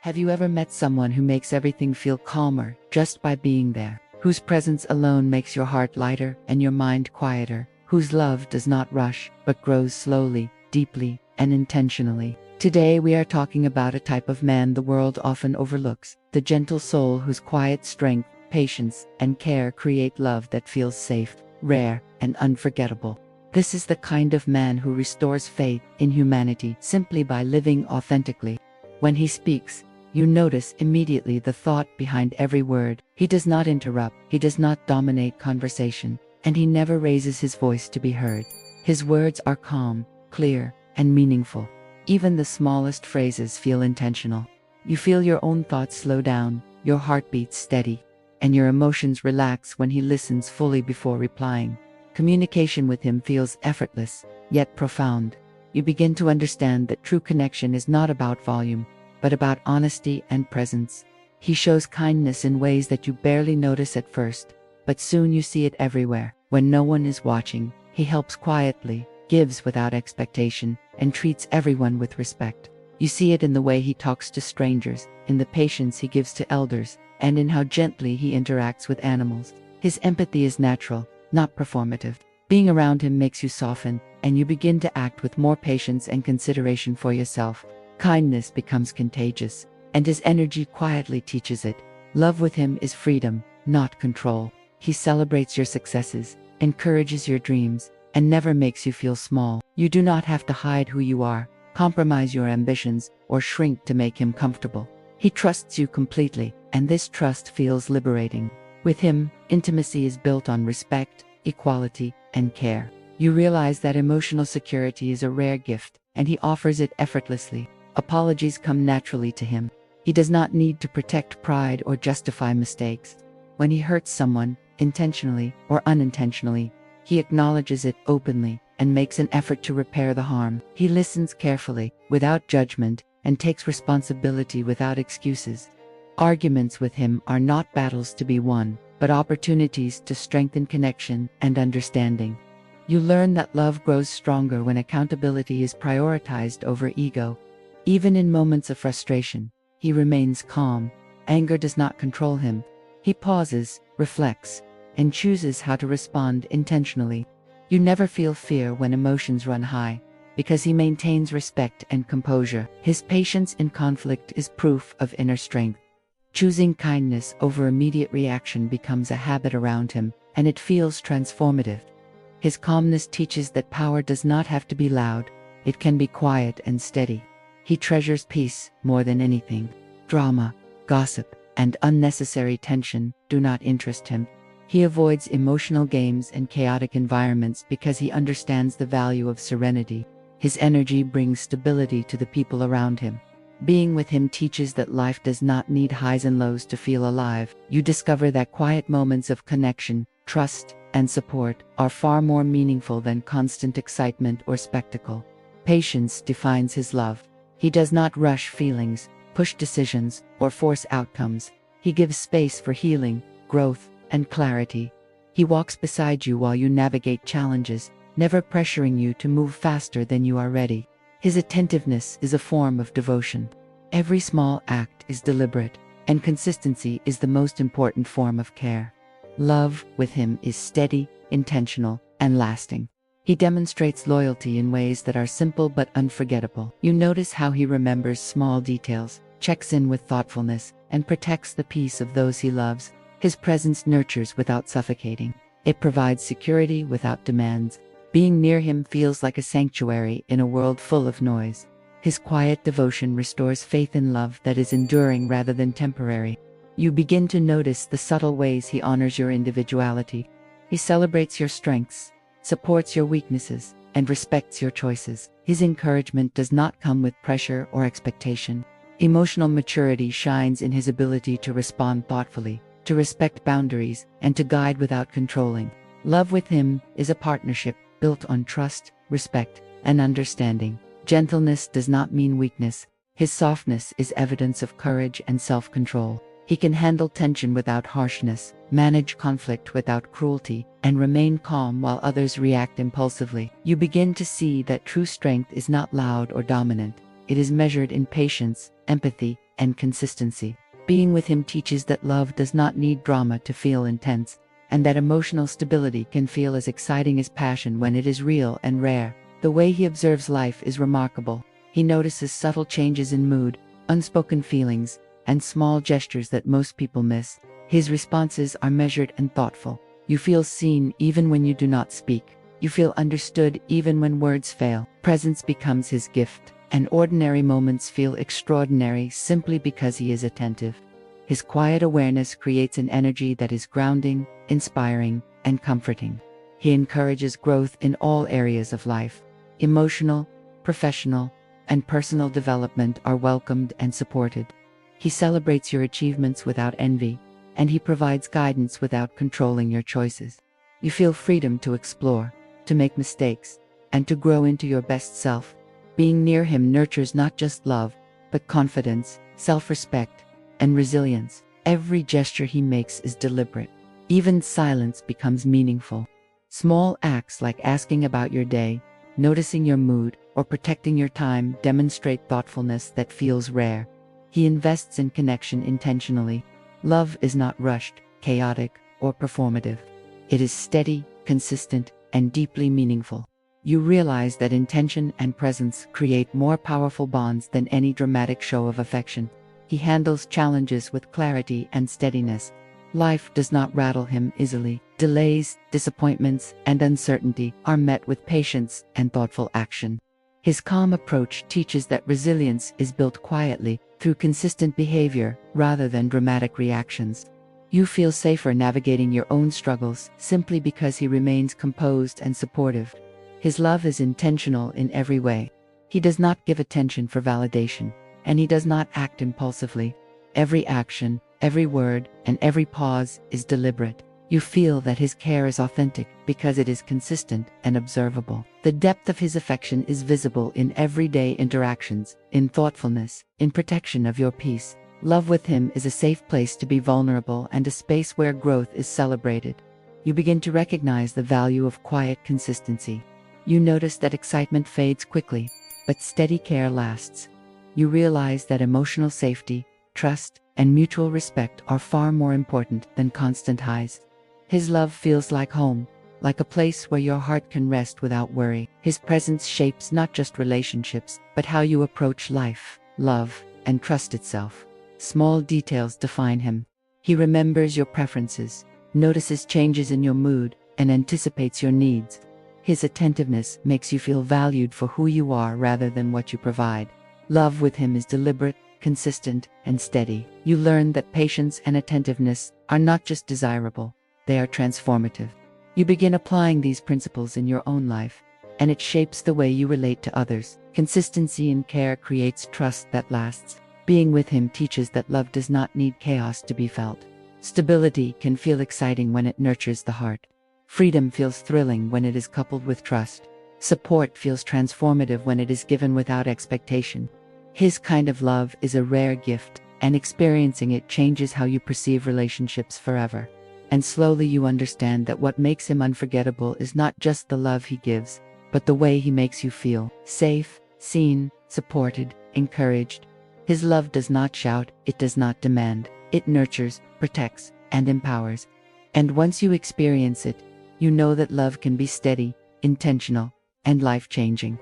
Have you ever met someone who makes everything feel calmer just by being there? Whose presence alone makes your heart lighter and your mind quieter? Whose love does not rush, but grows slowly, deeply, and intentionally? Today we are talking about a type of man the world often overlooks, the gentle soul whose quiet strength, patience, and care create love that feels safe, rare, and unforgettable. This is the kind of man who restores faith in humanity simply by living authentically. When he speaks, you notice immediately the thought behind every word. He does not interrupt, he does not dominate conversation, and he never raises his voice to be heard. His words are calm, clear, and meaningful. Even the smallest phrases feel intentional. You feel your own thoughts slow down, your heartbeat steady, and your emotions relax when he listens fully before replying. Communication with him feels effortless, yet profound. You begin to understand that true connection is not about volume, but about honesty and presence. He shows kindness in ways that you barely notice at first, but soon you see it everywhere. When no one is watching, he helps quietly, gives without expectation, and treats everyone with respect. You see it in the way he talks to strangers, in the patience he gives to elders, and in how gently he interacts with animals. His empathy is natural, not performative. Being around him makes you soften, and you begin to act with more patience and consideration for yourself. Kindness becomes contagious, and his energy quietly teaches it. Love with him is freedom, not control. He celebrates your successes, encourages your dreams, and never makes you feel small. You do not have to hide who you are, compromise your ambitions, or shrink to make him comfortable. He trusts you completely, and this trust feels liberating. With him, intimacy is built on respect, equality, and care. You realize that emotional security is a rare gift, and he offers it effortlessly. Apologies come naturally to him. He does not need to protect pride or justify mistakes. When he hurts someone, intentionally or unintentionally, he acknowledges it openly and makes an effort to repair the harm. He listens carefully, without judgment, and takes responsibility without excuses. Arguments with him are not battles to be won, but opportunities to strengthen connection and understanding. You learn that love grows stronger when accountability is prioritized over ego. Even in moments of frustration, he remains calm. Anger does not control him. He pauses, reflects, and chooses how to respond intentionally. You never feel fear when emotions run high, because he maintains respect and composure. His patience in conflict is proof of inner strength. Choosing kindness over immediate reaction becomes a habit around him, and it feels transformative. His calmness teaches that power does not have to be loud, it can be quiet and steady. He treasures peace more than anything. Drama, gossip, and unnecessary tension do not interest him. He avoids emotional games and chaotic environments because he understands the value of serenity. His energy brings stability to the people around him. Being with him teaches that life does not need highs and lows to feel alive. You discover that quiet moments of connection, trust, and support are far more meaningful than constant excitement or spectacle. Patience defines his love. He does not rush feelings, push decisions, or force outcomes. He gives space for healing, growth, and clarity. He walks beside you while you navigate challenges, never pressuring you to move faster than you are ready. His attentiveness is a form of devotion. Every small act is deliberate, and consistency is the most important form of care. Love with him is steady, intentional, and lasting. He demonstrates loyalty in ways that are simple but unforgettable. You notice how he remembers small details, checks in with thoughtfulness, and protects the peace of those he loves. His presence nurtures without suffocating. It provides security without demands. Being near him feels like a sanctuary in a world full of noise. His quiet devotion restores faith in love that is enduring rather than temporary. You begin to notice the subtle ways he honors your individuality. He celebrates your strengths, supports your weaknesses, and respects your choices. His encouragement does not come with pressure or expectation. Emotional maturity shines in his ability to respond thoughtfully, to respect boundaries, and to guide without controlling. Love with him is a partnership built on trust, respect, and understanding. Gentleness does not mean weakness. His softness is evidence of courage and self-control. He can handle tension without harshness, manage conflict without cruelty, and remain calm while others react impulsively. You begin to see that true strength is not loud or dominant. It is measured in patience, empathy, and consistency. Being with him teaches that love does not need drama to feel intense, and that emotional stability can feel as exciting as passion when it is real and rare. The way he observes life is remarkable. He notices subtle changes in mood, unspoken feelings, and small gestures that most people miss. His responses are measured and thoughtful. You feel seen even when you do not speak. You feel understood even when words fail. Presence becomes his gift, and ordinary moments feel extraordinary simply because he is attentive. His quiet awareness creates an energy that is grounding, inspiring, and comforting. He encourages growth in all areas of life. Emotional, professional, and personal development are welcomed and supported. He celebrates your achievements without envy, and he provides guidance without controlling your choices. You feel freedom to explore, to make mistakes, and to grow into your best self. Being near him nurtures not just love, but confidence, self-respect, and resilience. Every gesture he makes is deliberate. Even silence becomes meaningful. Small acts like asking about your day, noticing your mood, or protecting your time demonstrate thoughtfulness that feels rare. He invests in connection intentionally. Love is not rushed, chaotic, or performative. It is steady, consistent, and deeply meaningful. You realize that intention and presence create more powerful bonds than any dramatic show of affection. He handles challenges with clarity and steadiness. Life does not rattle him easily. Delays, disappointments, and uncertainty are met with patience and thoughtful action. His calm approach teaches that resilience is built quietly through consistent behavior rather than dramatic reactions. You feel safer navigating your own struggles simply because he remains composed and supportive. His love is intentional in every way. He does not give attention for validation, and he does not act impulsively. Every action, every word, and every pause is deliberate. You feel that his care is authentic because it is consistent and observable. The depth of his affection is visible in everyday interactions, in thoughtfulness, in protection of your peace. Love with him is a safe place to be vulnerable and a space where growth is celebrated. You begin to recognize the value of quiet consistency. You notice that excitement fades quickly, but steady care lasts. You realize that emotional safety, trust, and mutual respect are far more important than constant highs. His love feels like home, like a place where your heart can rest without worry. His presence shapes not just relationships, but how you approach life, love, and trust itself. Small details define him. He remembers your preferences, notices changes in your mood, and anticipates your needs. His attentiveness makes you feel valued for who you are rather than what you provide. Love with him is deliberate, consistent, and steady. You learn that patience and attentiveness are not just desirable, they are transformative. You begin applying these principles in your own life, and it shapes the way you relate to others. Consistency in care creates trust that lasts. Being with him teaches that love does not need chaos to be felt. Stability can feel exciting when it nurtures the heart. Freedom feels thrilling when it is coupled with trust. Support feels transformative when it is given without expectation. His kind of love is a rare gift, and experiencing it changes how you perceive relationships forever. And slowly you understand that what makes him unforgettable is not just the love he gives, but the way he makes you feel safe, seen, supported, encouraged. His love does not shout, it does not demand. It nurtures, protects, and empowers. And once you experience it, you know that love can be steady, intentional, and life-changing.